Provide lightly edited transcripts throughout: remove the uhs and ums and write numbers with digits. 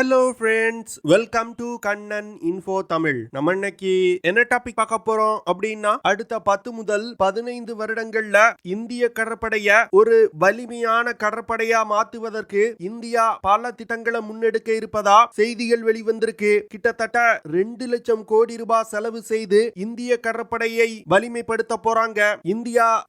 Hello friends, welcome to Kannan info Tamil. நம்ம இன்னைக்கு என்ன டாபிக் பார்க்க போறோம் அப்படின்னா, அடுத்த 10 முதல் 15 வருடங்கள்ல இந்திய கடற்படைய ஒரு வலிமையான கடற்படையா மாத்துவதற்கு இந்தியா பல திட்டங்களை முன்னெடுக்க இருப்பதா செய்திகள் வெளிவந்திருக்கு. கிட்டத்தட்ட 2 லட்சம் கோடி ரூபாய் செலவு செய்து இந்திய கடற்படையை வலிமைப்படுத்த போறாங்க.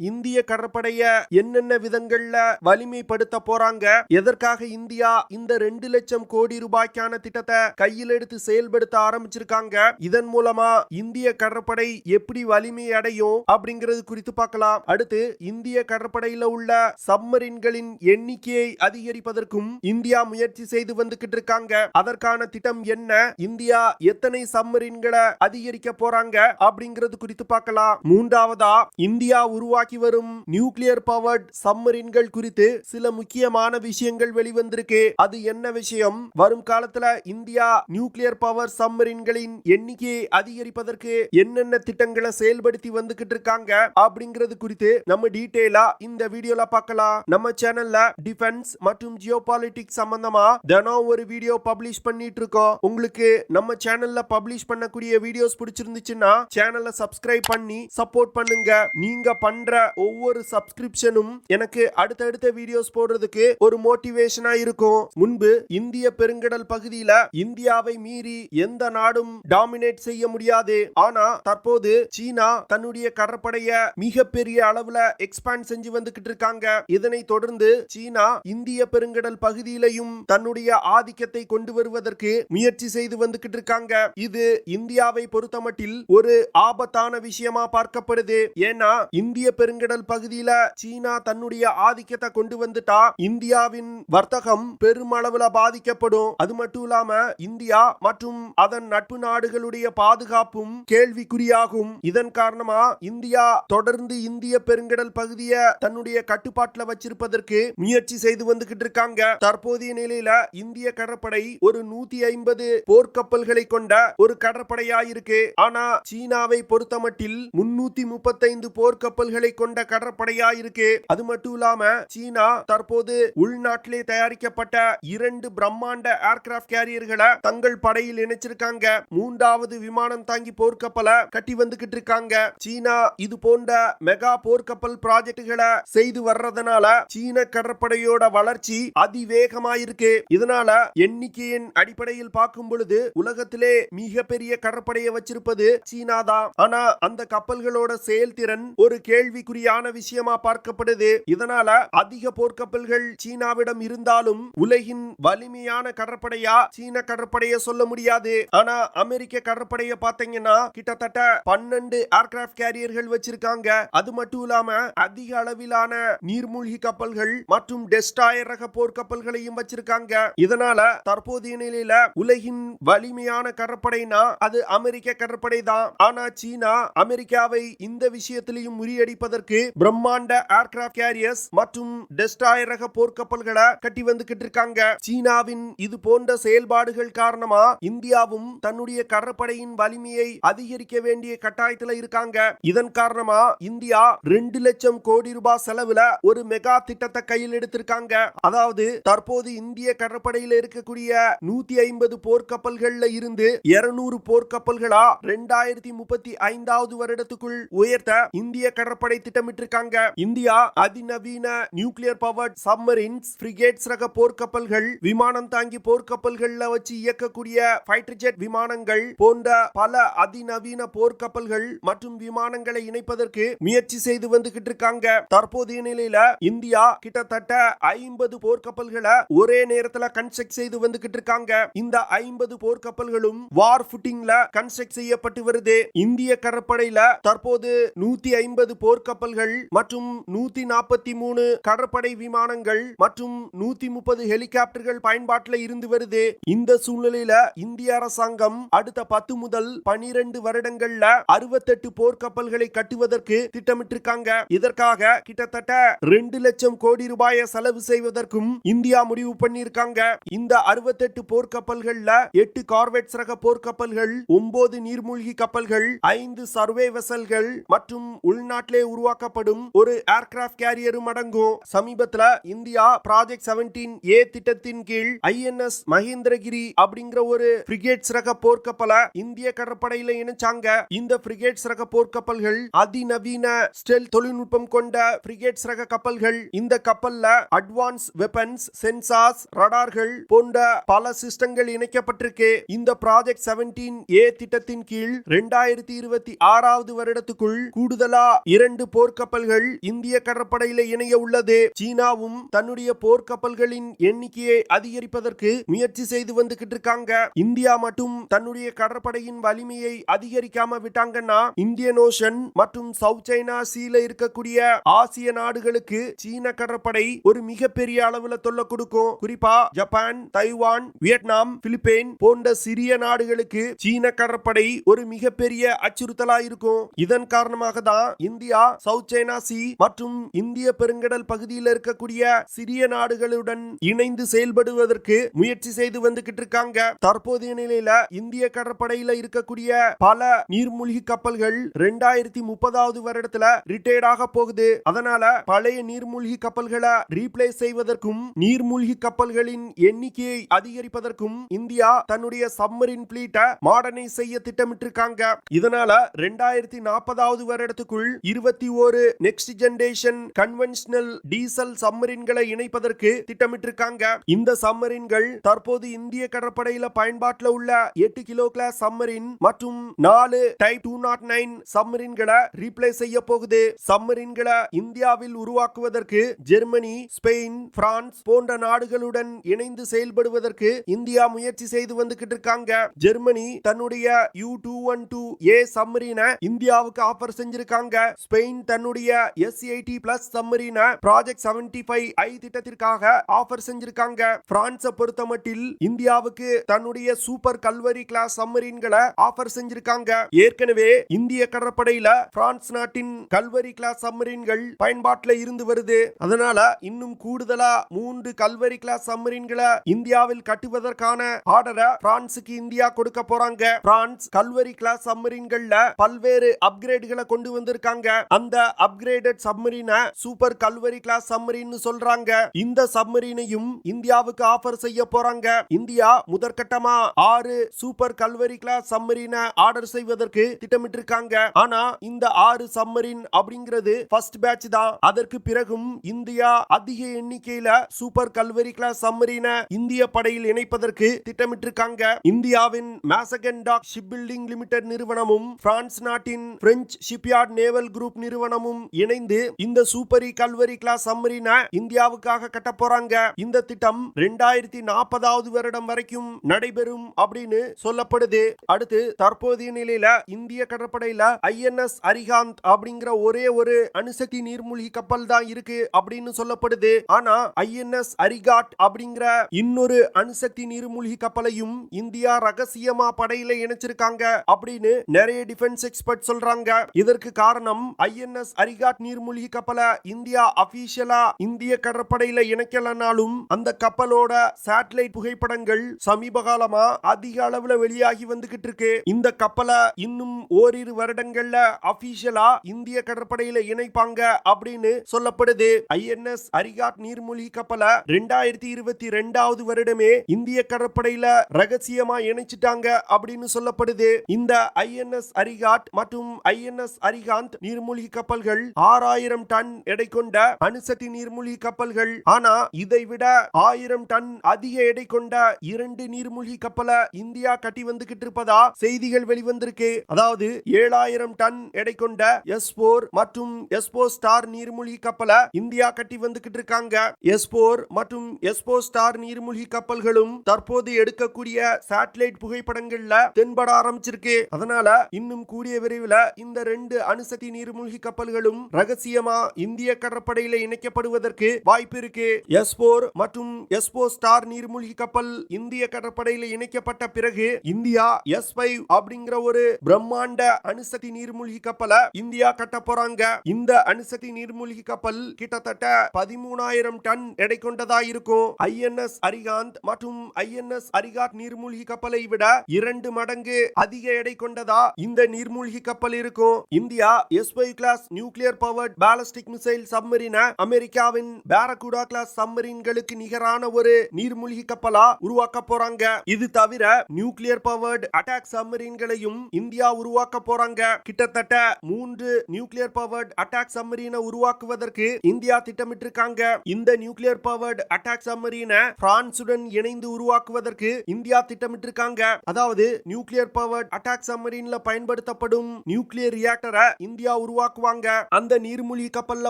இந்திய கடற்படைய என்னென்ன விதங்கள்ல வலிமைப்படுத்த போறாங்க, எதற்காக இந்தியா இந்த 2 லட்சம் கோடி ரூபாய்க்கான திட்டத்தை கையில் எடுத்து செயல்படுத்த ஆரம்பிச்சிருக்காங்க. இதன் மூலமா இந்திய கடற்படை எப்படி வலிமை அடையும் அப்படிங்கிறது குறித்து பார்க்கலாம். அடுத்து இந்திய கடற்படையில உள்ள சப்மரீன்களின் எண்ணிக்கையை அதிகரிப்பதற்கும் இந்தியா முயற்சி செய்து வந்துகிட்டு இருக்காங்க. அதற்கான திட்டம் என்ன, இந்தியா எத்தனை சப்மரீன்களை அதிகரிக்க போறாங்க அப்படிங்கிறது குறித்து பார்க்கலாம். மூன்றாவதா, இந்தியா உருவாக்கி வரும் நியூக்ளியர் பவர்ட் சப்மரீன்கள் குறித்து சில முக்கியமான விஷயங்கள் வெளிவந்திருக்கு. அது என்ன விஷயம், வரும் காலத்துல இந்தியா நியூக்ளியர் பவர் சப்மரீன்களின் எண்ணிக்கையை அதிகரிப்பதற்கு என்னென்ன திட்டங்களை செயல்படுத்தி வந்துகிட்டு இருக்காங்க அப்படிங்கிறது குறித்து நம்ம டீடைலா இந்த வீடியோல பார்க்கலாம். நம்ம சேனல்ல டிஃபென்ஸ் மற்றும் ஜியோபாலிட்டிக்ஸ் சம்பந்தமா தினம் ஒரு வீடியோ பப்ளிஷ் பண்ணிட்டு இருக்கோம். உங்களுக்கு நம்ம சேனல்ல பப்ளிஷ் பண்ணக்கூடிய வீடியோஸ் பிடிச்சிருந்துச்சுன்னா சேனலை சப்ஸ்கிரைப் பண்ணி சப்போர்ட் பண்ணுங்க. நீங்க பண்ற ஒவ்வொரு சப்ஸ்கிரிப்ஷனும் எனக்கு அடுத்தடுத்த வீடியோஸ் போடுறதுக்கு ஒரு மோட்டிவேஷனா இருக்கும். முன்பு இந்திய பெருங்கடல் பகுதியில இந்தியாவை மீறி எந்த நாடும் டாமினேட் செய்ய முடியாது. ஆனா தற்போது சீனா தன்னுடைய கடற்படைய மிகப்பெரிய அளவுல எக்ஸ்பாண்ட் செஞ்சு வந்துகிட்டு இருக்காங்க. இதனை தொடர்ந்து சீனா இந்திய பெருங்கடல் பகுதியிலையும் தன்னுடைய ஆதிக்கத்தை கொண்டு வருவதற்கு முயற்சி செய்து வந்துகிட்டு இருக்காங்க. இது இந்தியாவை பொறுத்தமட்டில் ஒரு ஆபத்தான விஷயமா பார்க்கப்படுது. ஏன்னா இந்திய பெருங்கடல் பகுதியில சீனா தன்னுடைய ஆதிக்கத்தை கொண்டு வந்துட்டா இந்தியாவின் வர்த்தகம் பெருமளவுல பாதிக்கப்படும். அது மட்டும் இல்லாம இந்தியா மற்றும் அதன் நட்பு நாடுகளுடைய பாதுகாப்பும் கேள்விக்குறியாகும். இதன் காரணமா இந்தியா தொடர்ந்து இந்திய பெருங்கடல் பகுதியை தன்னுடைய கட்டுப்பாட்டில் வச்சிருப்பதற்கு முயற்சி செய்து வந்துகிட்டு இருக்காங்க. தற்போதைய நிலையில இந்திய கடற்படை ஒரு 150 போர்க்கப்பல்களை கொண்ட ஒரு கடற்படையா இருக்கு. ஆனா சீனாவை பொறுத்தமட்டில் 335 போர்க்கப்பல்களை கொண்ட கடற்படையா இருக்கு. அது மட்டும் இல்லாம சீனா தற்போது உள்நாட்டிலே தயாரிக்கப்பட்ட 2 பிரம்மாண்ட ஏர்கிராஃப்ட் கேரியர்களை தங்கள் படையில் இணைச்சிருக்காங்க. 3வது விமானம் தாங்கி போர்க்கப்பலை கட்டி வந்துகிட்டு இருக்காங்க. சீனா இது போன்ற மெகா போர்க்கப்பல் ப்ராஜெக்டுகளை செய்து வர்றதுனால சீன கடற்படையோட வளர்ச்சி அதிவேகமா இருக்கு. இதனால எண்ணிக்கையின் அடிப்படையில் பார்க்கும் பொழுது உலகத்திலே மிகப்பெரிய கடற்படையை வச்சிருப்பது சீனா தான். ஆனா அந்த கப்பல்களோட செயல்திறன் ஒரு கேள்விக்குறியான விஷயமா பார்க்கப்படுது. இதனால அதிக போர்க்கப்பல்கள் சீனாவிடம் இருந்தாலும் உலகின் வலிமையான கடற்படையா சீன கடற்படைய சொல்ல முடியாது. ஆனா அமெரிக்க கடற்படைய பாத்தீங்கன்னா கிட்டத்தட்ட 12 ஏர்கிராஃப்ட் கேரியர்கள் வச்சிருக்காங்க. அது மட்டும் இல்லாம அதிக அளவிலான நீர்மூழ்கி கப்பல்கள் மற்றும் டெஸ்ட்ராயர் ரக போர்க்கப்பல்களையும் வச்சிருக்காங்க. இதனால தற்போதைய நிலையில உலகின் வலிமையான கடற்படைனா அது அமெரிக்க கடற்படை தான். ஆனா சீனா அமெரிக்காவை இந்த விஷயத்திலையும் முறியடிப்பதற்கு பிரம்மாண்ட ஏர்கிராஃப்ட் கேரியர்ஸ் மற்றும் டெஸ்ட்ராயர் ரக போர்க்கப்பல்களை கட்டி வந்துகிட்டு இருக்காங்க. சீனாவின் இது போன்ற செயல்பாடுகள் காரணமா இந்தியாவும் தன்னுடைய கடற்படையின் வலிமையை அதிகரிக்க வேண்டிய கட்டாயத்தில் இருக்காங்க. இதன் காரணமா இந்தியா 2 லட்சம் கோடி ரூபாய் செலவுல ஒரு மெகா திட்டத்தை கையில் எடுத்திருக்காங்க. அதாவது தற்போது இந்திய கடற்படையில் இருக்கக்கூடிய 150 போர்க்கப்பல்கள்ல இருந்து 200 போர்க்கப்பல்களா 2035வது வருடத்துக்குள் உயர்த்த இந்திய கடற்படை திட்டமிட்டிருக்காங்க. இந்தியா அதிநவீன நியூக்ளியர் பவர்ட் சப்மரீன்ஸ், ஃப்ரிகேட்ஸ் ரக போர்க்கப்பல்கள், விமானம் தாங்கி போர்க்கப்பல்கள்ல வச்சு இயக்கக்கூடிய ஃபைட்டர் ஜெட் விமானங்கள் போன்ற பல அதிநவீன போர்க்கப்பல்கள் மற்றும் விமானங்களை இணைப்பதற்கு முயற்சி செய்து வந்துகிட்டு இருக்காங்க. தற்போதைய நிலையில இந்தியா கிட்டத்தட்ட 50 போர்க்கப்பல்களை ஒரே நேரத்துல கன்ஸ்ட்ரக்ட் செய்து வந்துகிட்டு இருக்காங்க. இந்த 50 போர்க்கப்பல்களும் வார் ஃபுட்டிங்ல கன்ஸ்ட்ரக்ட் செய்யப்பட்டு வருது. இந்திய கடற்படையில தற்போது 150 போர்க்கப்பல்கள் மற்றும் 143 கடற்படை விமானங்கள் மற்றும் 130 ஹெலிகாப்டர்கள் பயன்பாட்டில் இருந்து வருது. இந்த சூழ்நிலையில இந்திய அரசாங்கம் அடுத்த 10 முதல் 12 வருடங்கள்ல 68 போர்க்கப்பல்களை கட்டுவதற்கு திட்டமிட்டிருக்காங்க. இதற்காக கிட்டத்தட்ட 2 லட்சம் கோடி ரூபாயை செலவு செய்வதற்கும் இந்தியா முடிவு பண்ணியிருக்காங்க. இந்த 68 போர்க்கப்பல்கள்ல 8 கார்வெட்ஸ் ரக போர்க்கப்பல்கள், 9 நீர்மூழ்கி கப்பல்கள், 5 சர்வே வெசல்கள் மற்றும் உள்நாட்டிலே உருவாக்கப்படும் ஒரு ஏர்கிராஃப்ட் கேரியரும் அடங்கும். சமீபத்தில் இந்தியா ப்ராஜெக்ட் 17A திட்டத்தின் கீழ் INS மகேந்திரகிரி அப்படிங்கிற ஒரு பிரிகேட்ஸ் ரக போர்க்கப்பலை இந்திய கடற்படையில இணைச்சாங்க. இந்த பிரிகேட்ஸ் ரக போர்க்கப்பல்கள் அதிநவீன ஸ்டெல்த் தொழில்நுட்பம் கொண்ட பிரிகேட்ஸ் ரக கப்பல்கள். இந்த கப்பல்ல அட்வான்ஸ் வெப்பன்ஸ், சென்சார்ஸ், ரடார்கள் போன்ற பல சிஸ்டங்கள் இணைக்கப்பட்டிருக்கு. இந்த ப்ராஜெக்ட் 17A திட்டத்தின் கீழ் 2026 வருடத்துக்குள் கூடுதலா 2 போர்க்கப்பல்கள் இந்திய கடற்படையில இணைய உள்ளது. சீனாவும் தன்னுடைய போர்க்கப்பல்களின் எண்ணிக்கையை அதிகரிப்பதற்கு முயற்சி செய்து வந்துகிட்டு இருக்காங்க. இந்தியா மட்டும் தன்னுடைய கடற்படையின் வலிமையை அதிகரிக்காம விட்டாங்கன்னா இந்தியன் ஓஷன் மற்றும் சவுத் சைனா சீல இருக்கக்கூடிய ஆசிய நாடுகளுக்கு சீன கடற்படை ஒரு மிகப்பெரிய அளவுல தொல்லை கொடுக்கும். குறிப்பா ஜப்பான், தைவான், வியட்நாம், பிலிப்பைன் போன்ற சிறிய நாடுகளுக்கு சீன கடற்படை ஒரு மிகப்பெரிய அச்சுறுத்தலா இருக்கும். இதன் காரணமாக தான் இந்தியா சவுத் சைனா சி மற்றும் இந்திய பெருங்கடல் பகுதியில் இருக்கக்கூடிய சிறிய நாடுகளுடன் இணைந்து செயல்படுவதற்கு முயற்சி செய்து வந்துகிட்டு இருக்காங்க. தற்போதைய நிலையில இந்திய கடற்படையில இருக்கக்கூடிய பல நீர்மூழ்கி கப்பல்கள் 2030வது வருடத்துல ரிட்டையர்ட் ஆக போகுது. அதனால பழைய நீர்மூழ்கி கப்பல்களை ரீப்ளேஸ் செய்வதற்கும் நீர்மூழ்கி கப்பல்களின் எண்ணிக்கையை அதிகரிப்பதற்கும் இந்தியா தன்னுடைய சப்மரீன் பிளீட்டை மாடர்னைஸ் செய்ய திட்டமிட்டிருக்காங்க. இதனால 2040வது வருடத்துக்குள் 21 நெக்ஸ்ட் ஜெனரேஷன் கன்வென்ஷனல் டீசல் சப்மரீன்களை இணைப்பதற்கு திட்டமிட்டிருக்காங்க. இந்த சப்மரீன்கள் தற்போது இந்திய கடற்படையில பயன்பாட்டில் உள்ள 8 கிலோ கிளாஸ் சப்மரீன் மற்றும் 4 டைப் 209 சப்மரீன்களை ரீப்ளேஸ் செய்ய போகுது. சப்மரீன்களை இந்தியாவில் உருவாக்குவதற்கு ஜெர்மனி, ஸ்பெயின், பிரான்ஸ் போன்ற நாடுகளுடன் இணைந்து செயல்படுவதற்கு இந்தியா முயற்சி செய்து வந்துகிட்டு இருக்காங்க. ஜெர்மனி தன்னுடைய U212A சப்மரீனை இந்தியாவுக்கு ஆஃபர் செஞ்சிருக்காங்க. ஸ்பெயின் தன்னுடைய S80+ சப்மரீனை ப்ராஜெக்ட் 75I திட்டத்திற்காக ஆஃபர் செஞ்சிருக்காங்க. பிரான்ஸை பொறுத்தமட்டில் இந்தியாவுக்கு தன்னுடைய சூப்பர் கல்வரி கிளாஸ் சப்மரீன்களை ஆஃபர் செஞ்சிருக்காங்க. ஏற்கனவே இந்திய கடற்படையில பிரான்ஸ் நாட்டின் கல்வரி கிளாஸ் சப்மரீன்கள் பயன்பாட்டில் இருந்து வருது. அதனால இன்னும் கூடுதலா 3 கல்வரி கிளாஸ் சப்மரீன்களை இந்தியாவில் கட்டுவதற்கான ஆர்டரை பிரான்சுக்கு இந்தியா கொடுக்க போறாங்க. பிரான்ஸ் கல்வரி கிளாஸ் சப்மரீன்கள்ல பல்வேறு அப்கிரேட்களை கொண்டு வந்திருக்காங்க. அந்த அப்கிரேடட் சப்மரீனை சூப்பர் கல்வரி கிளாஸ் சப்மரீன் சொல்றாங்க. இந்த சப்மரீனையும் இந்தியாவுக்கு ஆஃபர் செய்ய போறாங்க. இந்தியா முதற்கட்டமா 6 சூப்பர் கல்வரி கிளாஸ் சப்மரீனை ஆர்டர் செய்வதற்கு திட்டமிட்டிருக்காங்க. ஆனா இந்த 6 சப்மரீன் அப்படிங்கிறது ஃபர்ஸ்ட் பேட்ச் தான். அதற்கு பிறகும் இந்தியா அதிக எண்ணிக்கையில சூப்பர் கல்வரி கிளாஸ் சப்மரீனை இந்திய படையில் இணைப்பதற்கு திட்டமிட்டிருக்காங்க. இந்தியாவின் மேசகன் டாக் ஷிப் பில்டிங் லிமிடெட் நிறுவனமும் பிரான்ஸ் நாட்டின் பிரெஞ்சு ஷிப்யார்ட் நேவல் குரூப் நிறுவனமும் இணைந்து இந்த சூப்பர் கல்வரி கிளாஸ் சப்மரீனை இந்தியாவுக்காக கட்ட போறாங்க. இந்த திட்டம் 2040வது வருடம் வரைக்கும் நடைபெறும் அப்படின்னு சொல்லப்படுது. அடுத்து தற்போதைய நிலையில இந்திய கடற்படையில INS அரிகாந்த் அப்படிங்கிற ஒரே ஒரு அணுசக்தி நீர்மூழ்கி கப்பல் தான் இருக்கு அப்படின்னு சொல்லப்படுது. ஆனா INS அரிகாட் அப்படிங்கிற இன்னொரு அணுசக்தி நீர்மூழ்கி கப்பலையும் இந்தியா ரகசியமா படையில இணைச்சிருக்காங்க அப்படின்னு நிறைய டிஃபென்ஸ் எக்ஸ்பர்ட் சொல்றாங்க. இதற்கு காரணம் INS அரிகாட் நீர்மூழ்கி கப்பலை இந்தியா அபிஷியலா இந்திய கடற்படையில இணைக்கலனாலும் அந்த கப்பலோட சேட்டலைட் புகைப்படங்கள் சமீப காலமா அதிக அளவுல வெளியாகி வந்துகிட்டு இருக்கு. இந்த கப்பலை இன்னும் ஓரிரு வருடங்கள்ல அபிஷியலா இந்திய கடற்படையில இணைப்பாங்க அப்படின்னு சொல்லப்படுது. INS அரிகாட் நீர்மூழ்கி கப்பலை 2022வது வருடமே இந்திய கடற்படையில ரகசியமா இணைச்சிட்டாங்க அப்படின்னு சொல்லப்படுது. இந்த INS அரிகாட் மற்றும் INS அரிகாந்த் நீர்மூழ்கி கப்பல்கள் 6000 டன் எடை கொண்ட அணுசக்தி நீர்மூழ்கி கப்பல்கள். ஆனா இதை விட 1000 டன் அதிக எடை கொண்ட 2 நீர்மூழ்கி கப்பலை இந்தியா கட்டி வந்துகிட்டு இருப்பதா செய்திகள் வெளிவந்திருக்கு. அதாவது 7000 டன் எடை கொண்ட S4 மற்றும் S4 ஸ்டார் நீர்மூழ்கி கப்பலை இந்தியா கட்டி வந்துகிட்டு இருக்காங்க. S4 மற்றும் S4 ஸ்டார் நீர்மூழ்கி கப்பல்களும் தற்போது எடுக்கக்கூடிய சேட்டலைட் புகைப்படங்கள்ல தென்பட ஆரம்பிச்சிருக்கு. அதனால இன்னும் கூடிய விரைவில் இந்த 2 அணுசக்தி நீர்மூழ்கி கப்பல்களும் ரகசியமா இந்திய கடற்படையில இணைக்கப்படுவதற்கு வாய்ப்பு இருக்கு. S4 மற்றும் S4 ஸ்டார் நீர்மூழ்கி கப்பல் இந்திய கடற்படையில இணைக்கப்பட்ட பிறகு இந்தியா S5 அப்படிங்கிற ஒரு பிரம்மாண்ட அணுசக்தி நீர்மூழ்கி கப்பலை இந்தியா கட்ட போறாங்க. இந்த அணுசக்தி நீர்மூழ்கி கப்பல் கிட்டத்தட்ட 13000 டன் எடை கொண்டதா இருக்கும். INS அரிகாந்த் மற்றும் INS அரிகாட் நீர்மூழ்கி கப்பலை விட 2 மடங்கு அதிக எடை கொண்டதா இந்த நீர்மூழ்கி கப்பல் இருக்கும். India S5 class nuclear powered ballistic missile சப்மரீனை அமெரிக்காவின் பாரகுடா கிளாஸ் சப்மரீன்களுக்கு நிகரான ஒரு நீர்மூழ்கி கப்பலா உருவாக்க போறாங்க. இது தவிர நியூக்ளியர் பவர்ட் அட்டாக் சப்மரீன்களையும் இந்தியா உருவாக்க போறாங்க. கிட்டத்தட்ட 3 நியூக்ளியர் பவர்ட் அட்டாக் சப்மரீனை உருவாக்குவதற்கு இந்தியா திட்டமிட்டிருக்காங்க. இந்த நியூக்ளியர் பவர்ட் அட்டாக் சப்மரீனை பிரான்சுடன் இணைந்து உருவாக்குவதற்கு இந்தியா திட்டமிட்டிருக்காங்க. அதாவது நியூக்ளியர் பவர்ட் அட்டாக் சப்மரீன்ல பயன்படுத்தப்படும் நியூக்ளியர் ரியாக்டரை இந்தியா உருவாக்குவாங்க. அந்த நீர்மூழ்கி கப்பல்ல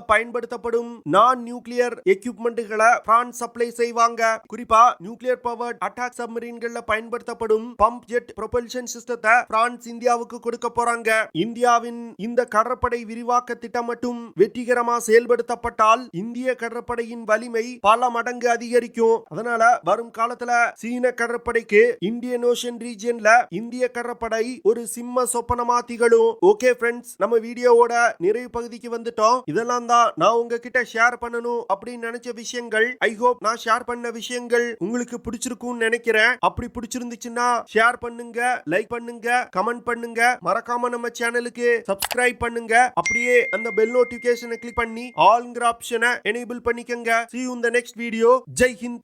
பயன்படுத்தப்படும் நான் நியூக்ளியர் எக்யூப்மெண்ட்களை பிரான்ஸ் சப்ளை செய்வாங்க. குறிப்பா நியூக்ளியர் பவர்ட் அட்டாக் சப்மரீன்கள்ல பயன்படுத்தப்படும் பம்ப் ஜெட் ப்ரொபல்ஷன் சிஸ்டத்தை பிரான்ஸ் இந்தியாவுக்கு கொடுக்க போறாங்க. இந்தியாவின் இந்த கடற்படை விரிவாக்க திட்டம் மட்டும் வெற்றிகரமா செயல்படுத்தப்பட்டால் இந்திய கடற்படையின் வலிமை பல மடங்கு அதிகரிக்கும். அதனால வரும் காலத்துல சீன கடற்படைக்கு இந்தியன் ஓஷன் ரீஜியன்ல இந்திய கடற்படை ஒரு சிம்ம சொப்பனமா திகழும். ஓகே ஃப்ரெண்ட்ஸ், நம்ம வீடியோவோட நிறைவு பகுதிக்கு வந்துட்டோம். இதெல்லாம் தான் நான் உங்ககிட்ட ஷேர் பண்ணணும் அப்படின்னு நினைச்ச விஷயங்கள். ஐ ஹோப் நான் ஷேர் பண்ண விஷயங்கள் உங்களுக்கு பிடிச்சிருக்கும்னு நினைக்கிறேன். அப்படி பிடிச்சிருந்துச்சுன்னா ஷேர் பண்ணுங்க, லைக் பண்ணுங்க, கமெண்ட் பண்ணுங்க. மறக்காம நம்ம சேனலுக்கு சப்ஸ்கிரைப் பண்ணுங்க. அப்படியே அந்த பெல் நோட்டிபிகேஷனை கிளிக் பண்ணி ஆல்ங்கிற ஆப்ஷனை எனேபிள் பண்ணிக்கங்க. See you in the next video. Jai Hind.